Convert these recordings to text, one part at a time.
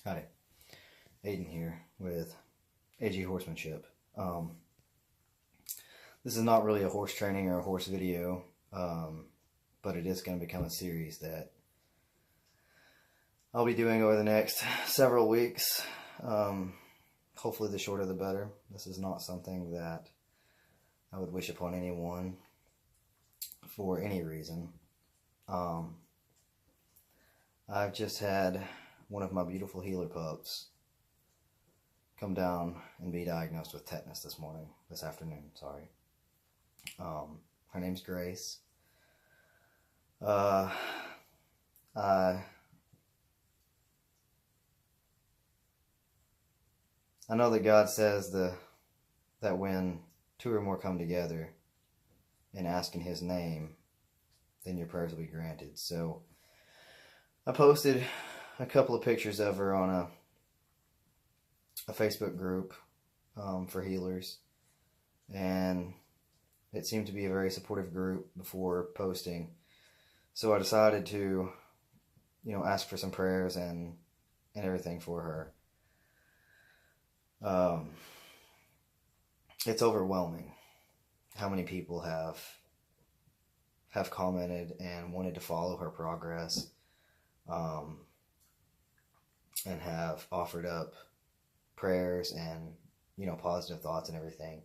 Hi, Aiden here with AG Horsemanship. This is not really a horse training or a horse video, but it is going to become a series that I'll be doing over the next several weeks. Hopefully the shorter the better. This is not something that I would wish upon anyone for any reason. I've just had one of my beautiful healer pups come down and be diagnosed with tetanus this afternoon, sorry. Her name's Grace. I know that God says that when two or more come together and ask in His name, then your prayers will be granted. So I posted a couple of pictures of her on a Facebook group for healers, and it seemed to be a very supportive group before posting. So I decided to, ask for some prayers and everything for her. It's overwhelming how many people have commented and wanted to follow her progress, and have offered up prayers and, positive thoughts and everything.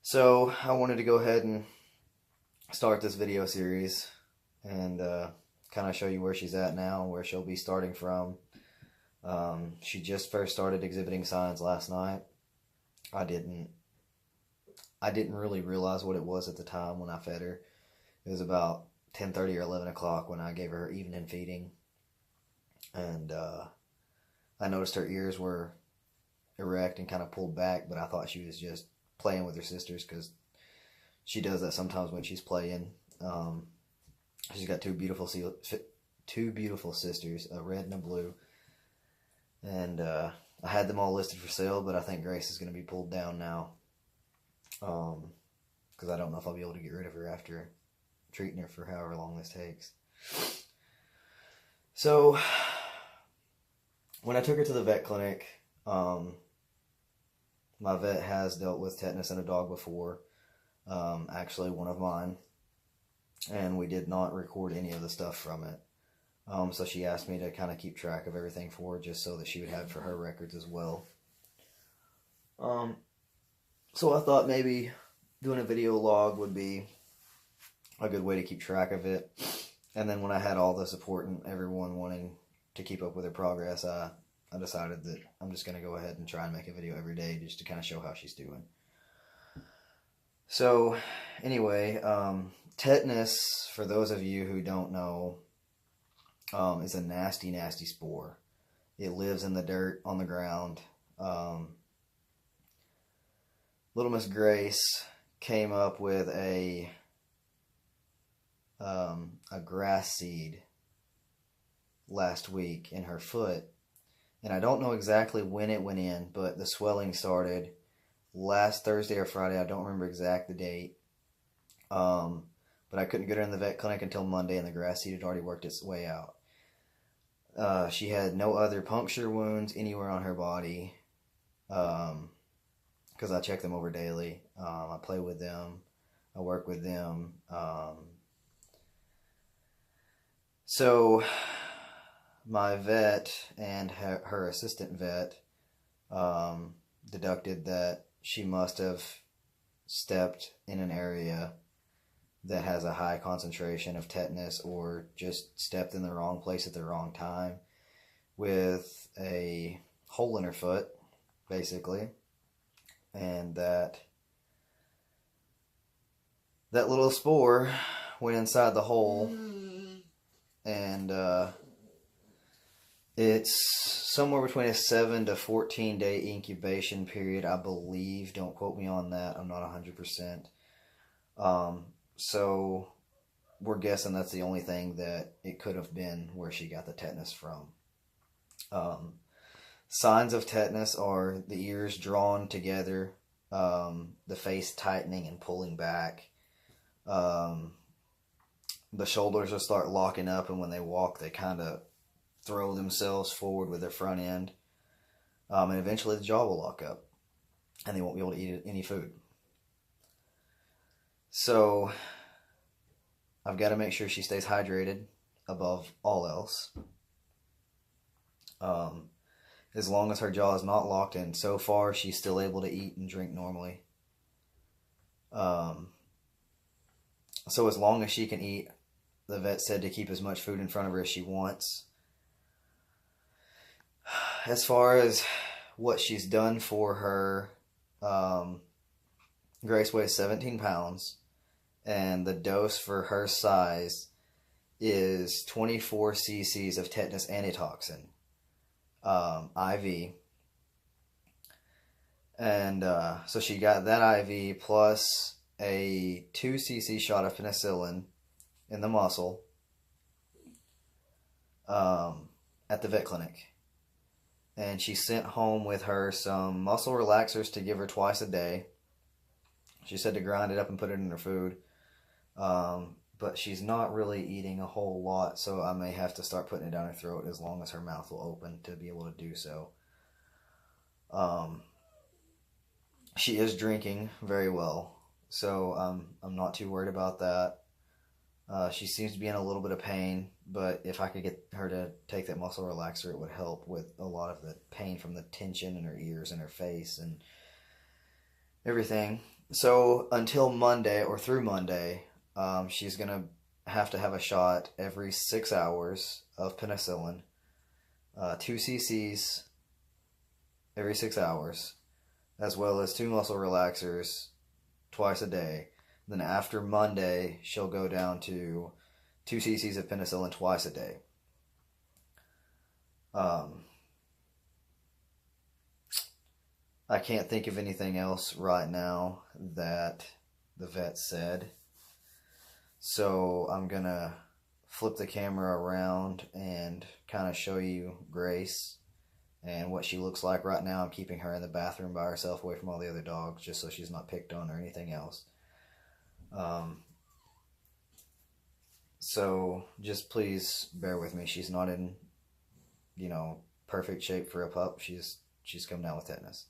So I wanted to go ahead and start this video series and kind of show you where she's at now, where she'll be starting from. She just first started exhibiting signs last night. I didn't really realize what it was at the time when I fed her. It was about 10:30 or 11 o'clock when I gave her evening feeding. And I noticed her ears were erect and kind of pulled back, but I thought she was just playing with her sisters, because she does that sometimes when she's playing. She's got two beautiful sisters, a red and a blue. And I had them all listed for sale, but I think Grace is going to be pulled down now, because I don't know if I'll be able to get rid of her after treating her for however long this takes. So when I took her to the vet clinic, my vet has dealt with tetanus in a dog before, actually one of mine, and we did not record any of the stuff from it. So she asked me to kind of keep track of everything for her, just so that she would have for her records as well. So I thought maybe doing a video log would be a good way to keep track of it. And then when I had all the support and everyone wanting to keep up with her progress, I decided that I'm just going to go ahead and try and make a video every day just to kind of show how she's doing. So anyway, tetanus, for those of you who don't know, is a nasty, nasty spore. It lives in the dirt on the ground. Little Miss Grace came up with a grass seed last week in her foot, and I don't know exactly when it went in, but the swelling started last Thursday or Friday. I don't remember exact the date, but I couldn't get her in the vet clinic until Monday, and the grass seed had already worked its way out. She had no other puncture wounds anywhere on her body, because I check them over daily. I play with them, I work with them. So my vet and her assistant vet deducted that she must have stepped in an area that has a high concentration of tetanus, or just stepped in the wrong place at the wrong time with a hole in her foot, basically. And that little spore went inside the hole, and it's somewhere between a 7 to 14 day incubation period, I believe. Don't quote me on that, I'm not 100%. So we're guessing that's the only thing that it could have been where she got the tetanus from. Signs of tetanus are the ears drawn together, the face tightening and pulling back, the shoulders will start locking up, and when they walk, they kind of throw themselves forward with their front end. And eventually the jaw will lock up and they won't be able to eat any food. So I've got to make sure she stays hydrated above all else. As long as her jaw is not locked in, so far she's still able to eat and drink normally. So as long as she can eat, the vet said to keep as much food in front of her as she wants. As far as what she's done for her, Grace weighs 17 pounds, and the dose for her size is 24 cc's of tetanus antitoxin, IV. And so she got that IV plus a 2 cc shot of penicillin in the muscle at the vet clinic. And she sent home with her some muscle relaxers to give her twice a day. She said to grind it up and put it in her food. But she's not really eating a whole lot, so I may have to start putting it down her throat as long as her mouth will open to be able to do so. She is drinking very well, so I'm not too worried about that. She seems to be in a little bit of pain, but if I could get her to take that muscle relaxer, it would help with a lot of the pain from the tension in her ears and her face and everything. So until Monday, or through Monday, she's going to have a shot every 6 hours of penicillin, 2 cc's every 6 hours, as well as 2 muscle relaxers twice a day. Then after Monday, she'll go down to 2 cc's of penicillin twice a day. I can't think of anything else right now that the vet said. So I'm going to flip the camera around and kind of show you Grace and what she looks like right now. I'm keeping her in the bathroom by herself away from all the other dogs just so she's not picked on or anything else. So just please bear with me. She's not in, perfect shape for a pup. She's come down with tetanus.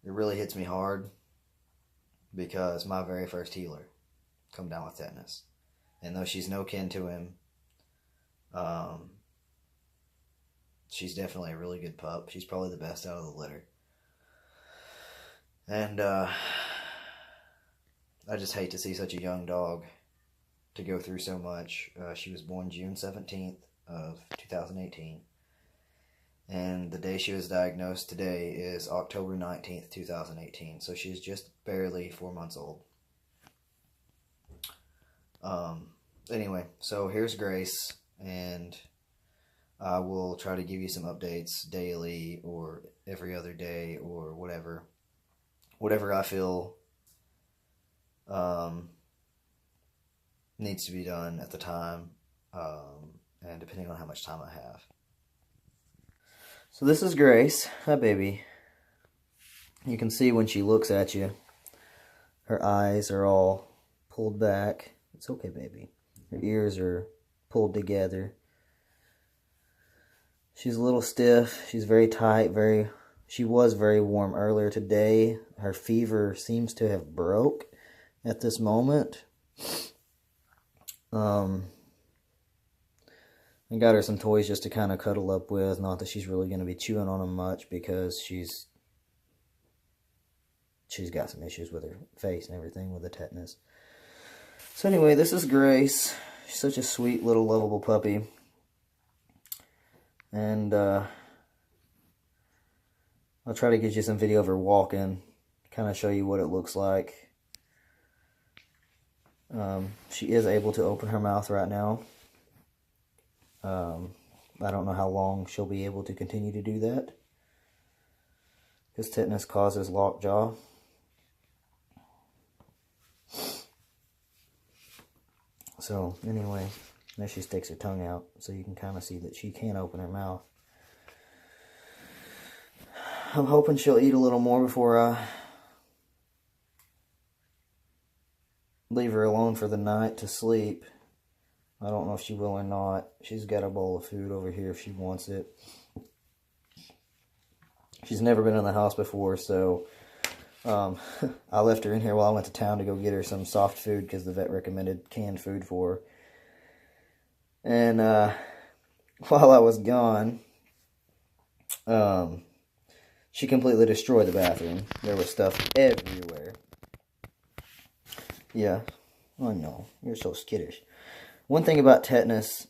It really hits me hard because my very first healer come down with tetanus. And though she's no kin to him, she's definitely a really good pup. She's probably the best out of the litter. And I just hate to see such a young dog to go through so much. She was born June 17th of 2018. And the day she was diagnosed today is October 19th, 2018. So she's just barely 4 months old. Anyway, so here's Grace, and I will try to give you some updates daily or every other day or whatever I feel needs to be done at the time, and depending on how much time I have. So this is Grace. Hi, baby. You can see when she looks at you, her eyes are all pulled back. It's okay, baby. Her ears are pulled together. She's a little stiff. She's very tight. She was very warm earlier today. Her fever seems to have broke at this moment. I got her some toys just to kind of cuddle up with. Not that she's really going to be chewing on them much because she's got some issues with her face and everything with the tetanus. So anyway, this is Grace. She's such a sweet little lovable puppy. And I'll try to get you some video of her walking, kind of show you what it looks like. She is able to open her mouth right now. I don't know how long she'll be able to continue to do that, because tetanus causes lockjaw. So anyway, there she sticks her tongue out, so you can kind of see that she can open her mouth. I'm hoping she'll eat a little more before leave her alone for the night to sleep. I don't know if she will or not. She's got a bowl of food over here if she wants it. She's never been in the house before, so I left her in here while I went to town to go get her some soft food because the vet recommended canned food for her. And while I was gone, she completely destroyed the bathroom. There was stuff everywhere. Yeah, I know. You're so skittish. One thing about tetanus,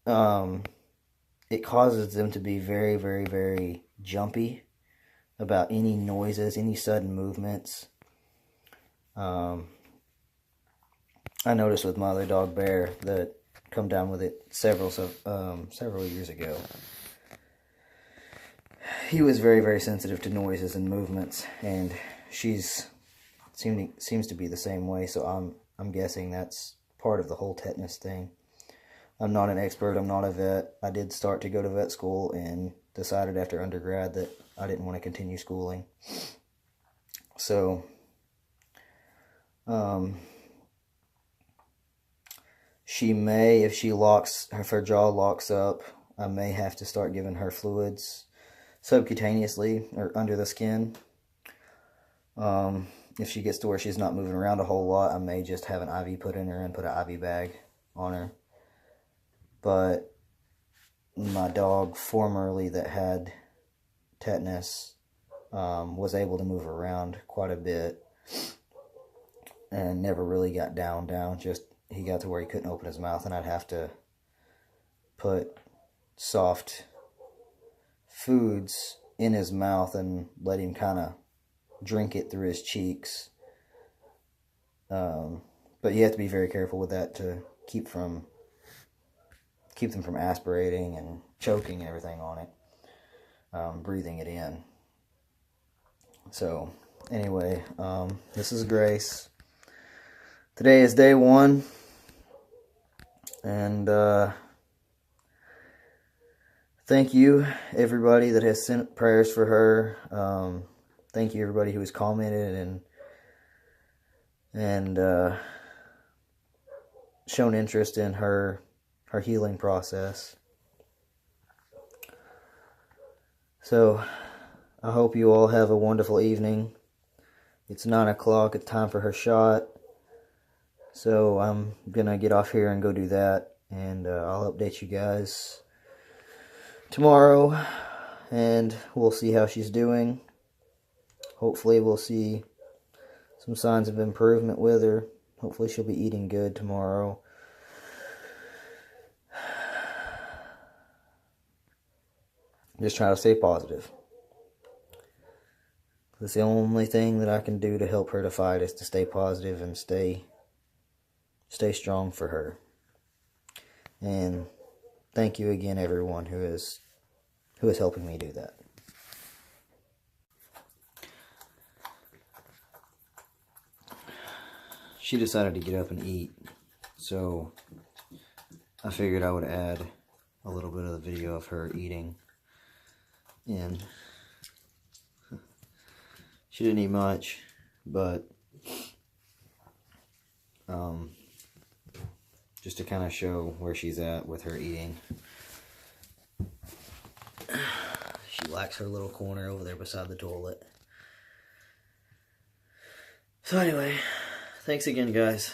it causes them to be very, very, very jumpy about any noises, any sudden movements. I noticed with my other dog, Bear, that come down with it several years ago. He was very, very sensitive to noises and movements, and seems to be the same way. So I'm guessing that's part of the whole tetanus thing. I'm not an expert. I'm not a vet. I did start to go to vet school and decided after undergrad that I didn't want to continue schooling. So, she may, if her jaw locks up, I may have to start giving her fluids subcutaneously or under the skin. If she gets to where she's not moving around a whole lot, I may just have an IV put in her and put an IV bag on her. But my dog formerly that had tetanus was able to move around quite a bit and never really got down. Just he got to where he couldn't open his mouth, and I'd have to put soft foods in his mouth and let him kind of drink it through his cheeks. But you have to be very careful with that to keep them from aspirating and choking and everything on it, breathing it in. So anyway, this is Grace. Today is day 1, and thank you everybody that has sent prayers for her. Thank you everybody who has commented and shown interest in her healing process. So I hope you all have a wonderful evening. It's 9 o'clock. It's time for her shot. So I'm gonna get off here and go do that, and I'll update you guys tomorrow, and we'll see how she's doing. Hopefully we'll see some signs of improvement with her. Hopefully she'll be eating good tomorrow. Just try to stay positive. That's the only thing that I can do to help her to fight, is to stay positive and stay strong for her. And thank you again, everyone who is helping me do that. She decided to get up and eat, so I figured I would add a little bit of the video of her eating in. She didn't eat much, but just to kind of show where she's at with her eating. She likes her little corner over there beside the toilet. So anyway, thanks again, guys.